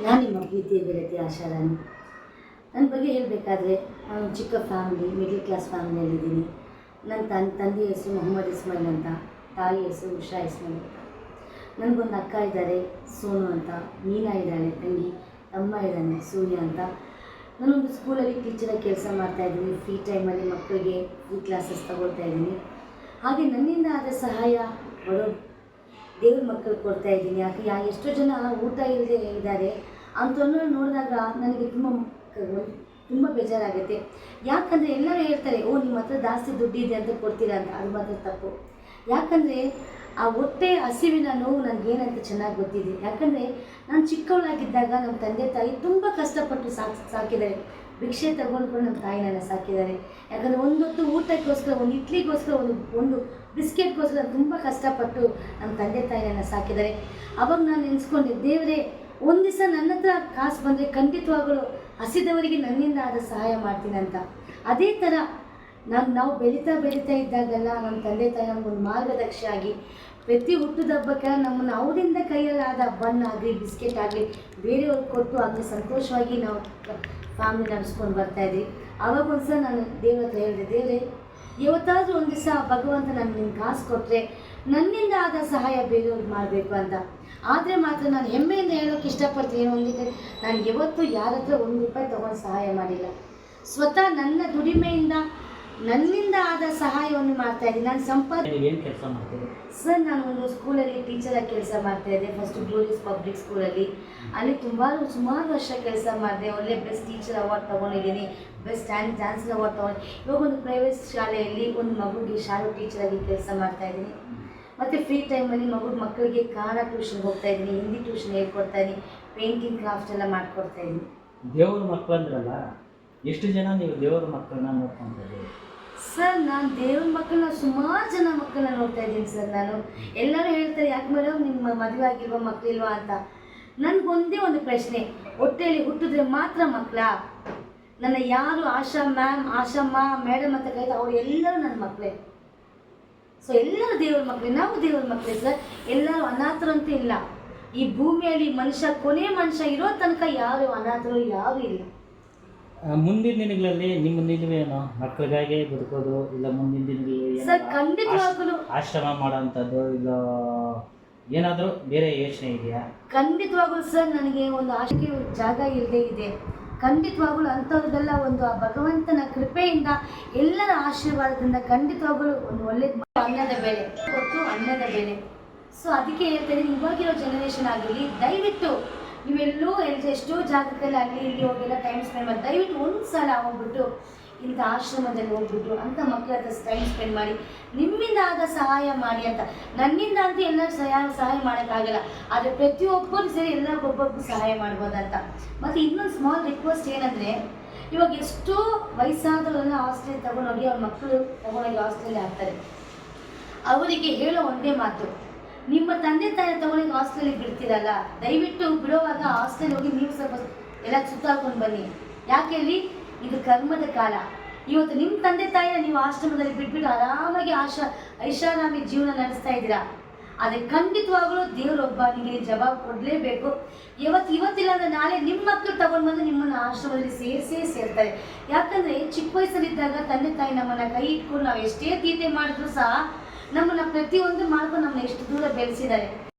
ನಾನು ನಿಮ್ಮ ಪ್ರೀತಿಯ ಗೆಳತಿ ಆಶಾರಾಣಿ. ನನ್ನ ಬಗ್ಗೆ ಹೇಳಬೇಕಾದ್ರೆ ನಾನು ಚಿಕ್ಕ ಫ್ಯಾಮಿಲಿ, ಮಿಡ್ಲ್ ಕ್ಲಾಸ್ ಫ್ಯಾಮಿಲಿಯಲ್ಲಿದ್ದೀನಿ. ನನ್ನ ತಂದೆ ಹೆಸರು ಮೊಹಮ್ಮದ್ ಇಸ್ಮಾಯಿಲ್ ಅಂತ, ತಾಯಿ ಹೆಸರು ಉಷಾ ಇಸ್ಮಾಯಿಲ್ ಅಂತ. ನನಗೊಂದು ಅಕ್ಕ ಇದ್ದಾರೆ ಸೋನು ಅಂತ, ಮೀನಾ ಇದ್ದಾಳೆ ತಂಗಿ, ತಮ್ಮ ಇದ್ದಾನೆ ಸೂರ್ಯ ಅಂತ. ನಾನೊಂದು ಸ್ಕೂಲಲ್ಲಿ ಟೀಚರಾಗಿ ಕೆಲಸ ಮಾಡ್ತಾಯಿದ್ದೀನಿ. ಫ್ರೀ ಟೈಮಲ್ಲಿ ಮಕ್ಕಳಿಗೆ ಫ್ರೀ ಕ್ಲಾಸಸ್ ತಗೊಳ್ತಾ ಇದ್ದೀನಿ. ಹಾಗೆ ನನ್ನಿಂದ ಆದ ಸಹಾಯ ಬಡೋ ದೇವ್ರ ಮಕ್ಕಳು ಕೊಡ್ತಾ ಇದ್ದೀನಿ. ಯಾಕೆ ಎಷ್ಟೋ ಜನ ಊಟ ಇಲ್ಲದೆ ಇದ್ದಾರೆ ಅಂಥವ್ರನ್ನ ನೋಡಿದಾಗ ನನಗೆ ತುಂಬ ಬೇಜಾರಾಗುತ್ತೆ. ಯಾಕಂದರೆ ಎಲ್ಲರೂ ಹೇಳ್ತಾರೆ, ಓ ನಿಮ್ಮ ಹತ್ರ ಜಾಸ್ತಿ ದುಡ್ಡಿದೆ ಅಂತ ಕೊಡ್ತೀರಾ ಅಂತ. ಅದು ಮಾತ್ರ ತಪ್ಪು. ಯಾಕಂದರೆ ಆ ಹೊಟ್ಟೆ ಹಸಿವಿನ ನೋವು ನನಗೇನಂತ ಚೆನ್ನಾಗಿ ಗೊತ್ತಿದೆ. ಯಾಕಂದರೆ ನಾನು ಚಿಕ್ಕವಳಾಗಿದ್ದಾಗ ನಮ್ಮ ತಂದೆ ತಾಯಿ ತುಂಬ ಕಷ್ಟಪಟ್ಟು ಸಾಕಿದ್ದಾರೆ. ಭಿಕ್ಷೆ ತಗೊಂಡ್ಕೊಂಡು ನಮ್ಮ ತಾಯಿ ನನ್ನ ಸಾಕಿದ್ದಾರೆ. ಯಾಕಂದರೆ ಒಂದೊತ್ತು ಊಟಕ್ಕೋಸ್ಕರ, ಒಂದು ಇಡ್ಲಿಗೋಸ್ಕರ, ಒಂದು ಬಿಸ್ಕೆಟ್ಗೋಸ್ಕರ ತುಂಬ ಕಷ್ಟಪಟ್ಟು ನಮ್ಮ ತಂದೆ ತಾಯಿ ನನ್ನ ಸಾಕಿದ್ದಾರೆ. ಅವಾಗ ನಾನು ನೆನೆಸ್ಕೊಂಡೆ, ದೇವರೇ ಒಂದು ದಿವಸ ನನ್ನ ಹತ್ರ ಕಾಸು ಬಂದರೆ ಖಂಡಿತವಾಗಲೂ ಹಸಿದವರಿಗೆ ನನ್ನಿಂದ ಆದ ಸಹಾಯ ಮಾಡ್ತೀನಿ ಅಂತ. ಅದೇ ಥರ ನಾವು ಬೆಳೀತಾ ಇದ್ದಾಗೆಲ್ಲ ನಮ್ಮ ತಂದೆ ತಾಯಿ ನಮಗೊಂದು ಮಾರ್ಗದರ್ಶಿ ಆಗಿ ಪ್ರತಿ ಹುಟ್ಟಿದ ಹಬ್ಬಕ್ಕೆ ನಮ್ಮನ್ನು ಅವರಿಂದ ಕೈಯಲ್ಲಾದ ಬನ್ನಾಗಲಿ ಬಿಸ್ಕೆಟ್ ಆಗಲಿ ಬೇರೆಯವ್ರಿಗೆ ಕೊಟ್ಟು ಆಗಲಿ ಸಂತೋಷವಾಗಿ ನಾವು ಫ್ಯಾಮಿಲಿ ನಡೆಸ್ಕೊಂಡು ಬರ್ತಾಯಿದ್ವಿ. ಆವಾಗ ಒಂದ್ಸಲ ನಾನು ದೇವ್ರ ಹತ್ರ ಹೇಳಿದೆ, ದೇವರೇ ಯಾವತ್ತಾದರೂ ಒಂದು ದಿವಸ ಭಗವಂತ ನಿನ್ನ ಕಾಸು ಕೊಟ್ಟರೆ ನನ್ನಿಂದ ಆದ ಸಹಾಯ ಬೇರೆಯವ್ರಿಗೆ ಮಾಡಬೇಕು ಅಂತ. ಆದರೆ ಮಾತ್ರ ನಾನು ಹೆಮ್ಮೆಯಿಂದ ಹೇಳೋಕ್ಕೆ ಇಷ್ಟಪಡ್ತೀನಿ, ಒಂದಿಗೆ ನಾನು ಯಾವತ್ತೂ ಯಾರ ಹತ್ರ ₹1 ತೊಗೊಂಡು ಸಹಾಯ ಮಾಡಿಲ್ಲ. ಸ್ವತಃ ನನ್ನ ದುಡಿಮೆಯಿಂದ ನನ್ನಿಂದ ಆದ ಸಹಾಯವನ್ನು ಮಾಡ್ತಾಯಿದ್ದೀನಿ. ನಾನು ಕೆಲಸ ಮಾಡ್ತೀನಿ ಸರ್, ನಾನು ಒಂದು ಸ್ಕೂಲಲ್ಲಿ ಟೀಚರಾಗಿ ಕೆಲಸ ಮಾಡ್ತಾಯಿದ್ದೆ. ಫಸ್ಟು ಗ್ಲೋರಿಯಸ್ ಪಬ್ಲಿಕ್ ಸ್ಕೂಲಲ್ಲಿ. ಅಲ್ಲಿ ಸುಮಾರು ವರ್ಷ ಕೆಲಸ ಮಾಡಿದೆ. ಒಳ್ಳೆ ಬೆಸ್ಟ್ ಟೀಚರ್ ಅವಾರ್ಡ್ ತೊಗೊಂಡಿದ್ದೀನಿ, ಬೆಸ್ಟ್ ಡ್ಯಾನ್ಸರ್ ಅವಾರ್ಡ್ ತೊಗೊಂಡು. ಇವಾಗ ಒಂದು ಪ್ರೈವೇಟ್ ಶಾಲೆಯಲ್ಲಿ ಒಂದು ಮಗುಗೆ ಶಾಲೆ ಟೀಚರಾಗಿ ಕೆಲಸ ಮಾಡ್ತಾಯಿದ್ದೀನಿ. ಮತ್ತು ಫ್ರೀ ಟೈಮಲ್ಲಿ ಮಕ್ಕಳಿಗೆ ಕನ್ನಡ ಟ್ಯೂಷನ್ಗೆ ಹೋಗ್ತಾಯಿದ್ದೀನಿ, ಹಿಂದಿ ಟ್ಯೂಷನ್ ಹೇಳ್ಕೊಡ್ತಾಯಿದ್ದೀನಿ, ಪೇಂಟಿಂಗ್ ಕ್ರಾಫ್ಟ್ ಎಲ್ಲ ಮಾಡ್ಕೊಡ್ತಾಯಿದ್ದೀನಿ. ದೇವ್ರ ಮಕ್ಕಳು ಅಂದ್ರಲ್ಲ, ಎಷ್ಟು ಜನ ನೀವು ದೇವ್ರ ಮಕ್ಕಳನ್ನ ನೋಡ್ಕೊಳ್ತೀರಿ? ಸರ್, ನಾನು ದೇವ್ರ ಮಕ್ಕಳನ್ನ ಸುಮಾರು ಜನ ಮಕ್ಕಳನ್ನ ನೋಡ್ತಾ ಇದ್ದೀನಿ ಸರ್. ನಾನು ಎಲ್ಲರೂ ಹೇಳ್ತಾರೆ, ಯಾಕೆ ಮೇಡಮ್ ನಿಮ್ಮ ಮದುವೆ ಆಗಿಲ್ವಾ, ಮಕ್ಕಳಿಲ್ವಾ ಅಂತ. ನನಗೊಂದೇ ಒಂದು ಪ್ರಶ್ನೆ, ಹೊಟ್ಟೆಯಲ್ಲಿ ಹುಟ್ಟಿದ್ರೆ ಮಾತ್ರ ಮಕ್ಕಳ? ನನ್ನ ಯಾರು ಆಶಾ ಮ್ಯಾಮ್, ಆಶಮ್ಮ, ಮೇಡಮ್ ಅಂತ ಕರೀತಾರೆ, ಅವ್ರು ಎಲ್ಲರೂ ನನ್ನ ಮಕ್ಕಳೇ. ಸೊ ಎಲ್ಲರೂ ದೇವ್ರ ಮಕ್ಕಳೇ, ನಾವು ದೇವ್ರ ಮಕ್ಕಳೇ ಸರ್. ಎಲ್ಲರೂ ಅನಾಥರು ಅಂತ ಇಲ್ಲ. ಈ ಭೂಮಿಯಲ್ಲಿ ಕೊನೆ ಮನುಷ್ಯ ಇರೋ ತನಕ ಯಾರು ಅನಾಥರು ಯಾರೂ ಇಲ್ಲ. ಮುಂದಿನ ದಿನಗಳಲ್ಲಿ ನಿಮ್ಮ ನಿಲುವೇನು? ಮಕ್ಕಳಿಗಾಗಿ ಬದುಕೋದು, ಇಲ್ಲ ಮುಂದಿನ ದಿನಗಳಲ್ಲಿ ಸರ್ ಖಂಡಿತವಾಗಲೂ ಆಶ್ರಮ ಮಾಡೋಂಥದ್ದು, ಇಲ್ಲ ಏನಾದರೂ ಬೇರೆ ಯೋಚನೆ ಇದೆಯಾ? ಖಂಡಿತವಾಗಲೂ ಸರ್, ನನಗೆ ಒಂದು ಆಶೆಗೆ ಜಾಗ ಇಲ್ಲದೆ ಇದೆ. ಖಂಡಿತವಾಗಲೂ ಅಂಥವ್ರದ್ದೆಲ್ಲ ಒಂದು ಆ ಭಗವಂತನ ಕೃಪೆಯಿಂದ, ಎಲ್ಲರ ಆಶೀರ್ವಾದದಿಂದ ಖಂಡಿತವಾಗಲೂ ಒಂದು ಒಳ್ಳೆಯದು. ಅನ್ನದ ಬೆಲೆ ಗೊತ್ತು, ಅನ್ನದ ಬೆಲೆ. ಸೊ ಅದಕ್ಕೆ ಹೇಳ್ತಾರೆ, ಇವಾಗಿರೋ ಜನರೇಷನ್ ಆಗಿರಲಿ, ದಯವಿಟ್ಟು ನೀವೆಲ್ಲೂ ಎಷ್ಟೋ ಜಾಗದಲ್ಲಿ ಅಲ್ಲಿ ಇಲ್ಲಿ ಹೋಗೆಲ್ಲ ಟೈಮ್ ಸ್ಪೆಂಡ್ ಮಾಡಿ, ದಯವಿಟ್ಟು ಒಂದು ಸಲ ಹೋಗ್ಬಿಟ್ಟು ಇಂಥ ಆಶ್ರಮದಲ್ಲಿ ಹೋಗ್ಬಿಟ್ಟು ಅಂಥ ಮಕ್ಕಳ ಹತ್ರ ಟೈಮ್ ಸ್ಪೆಂಡ್ ಮಾಡಿ, ನಿಮ್ಮಿಂದ ಆದ ಸಹಾಯ ಮಾಡಿ ಅಂತ. ನನ್ನಿಂದ ಅಂತೂ ಎಲ್ಲರೂ ಸಹಾಯ ಮಾಡೋಕ್ಕಾಗಲ್ಲ, ಆದರೆ ಪ್ರತಿಯೊಬ್ಬರು ಸೇರಿ ಎಲ್ಲರಿಗೊಬ್ಬೊಬ್ಬರು ಸಹಾಯ ಮಾಡ್ಬೋದಂತ. ಮತ್ತು ಇನ್ನೊಂದು ಸ್ಮಾಲ್ ರಿಕ್ವೆಸ್ಟ್ ಏನಂದರೆ, ಇವಾಗ ಎಷ್ಟೋ ವಯಸ್ಸಾದವರೆಲ್ಲ ಹಾಸ್ಟೆಲ್ ತೊಗೊಂಡೋಗಿ ಅವ್ರ ಮಕ್ಕಳು ತೊಗೊಂಡೋಗಿ ಹಾಸ್ಟೆಲಲ್ಲಿ ಹಾಕ್ತಾರೆ. ಅವರಿಗೆ ಹೇಳೋ ಒಂದೇ ಮಾತು, ನಿಮ್ಮ ತಂದೆ ತಾಯಿ ತಗೊಳ್ಳಿ ಹಾಸ್ಟೆಲಿಗೆ ಬಿಡ್ತೀರಲ್ಲ, ದಯವಿಟ್ಟು ಬಿಡುವಾಗ ಹಾಸ್ಟೆಲ್ ಹೋಗಿ ನೀವು ಸ್ವಲ್ಪ ಎಲ್ಲ ಸುತ್ತಾಕೊಂಡು ಬನ್ನಿ. ಯಾಕೆ ಹೇಳಿ, ಇದು ಕರ್ಮದ ಕಾಲ. ಇವತ್ತು ನಿಮ್ಮ ತಂದೆ ತಾಯಿನ ನೀವು ಆಶ್ರಮದಲ್ಲಿ ಬಿಟ್ಬಿಟ್ಟು ಆರಾಮಾಗಿ ಐಷಾರಾಮಿ ಜೀವನ ನಡೆಸ್ತಾ ಇದ್ದೀರಾ. ಆದರೆ ಖಂಡಿತವಾಗಲೂ ದೇವರೊಬ್ಬ ನಿಮಗೆ ಜವಾಬು ಕೊಡಲೇಬೇಕು. ಇವತ್ತಿಲ್ಲ ಅಂದರೆ ನಾಳೆ ನಿಮ್ಮ ಮಕ್ಕಳು ತಗೊಂಡು ಬಂದು ನಿಮ್ಮನ್ನು ಆಶ್ರಮದಲ್ಲಿ ಸೇರ್ತಾರೆ. ಯಾಕಂದರೆ ಚಿಕ್ಕ ವಯಸ್ಸಲ್ಲಿದ್ದಾಗ ತಂದೆ ತಾಯಿ ನಮ್ಮನ್ನು ಕೈ ಇಟ್ಕೊಂಡು ನಾವು ಎಷ್ಟೇ ತೀಟೆ ಮಾಡಿದ್ರು ಸಹ ನಮ್ಮನ್ನು ಪ್ರತಿಯೊಂದು ಮಾಡ್ಕೊಂಡು ನಮ್ಮನ್ನ ಎಷ್ಟು ದೂರ ಬೆಳೆಸಿದ್ದಾರೆ.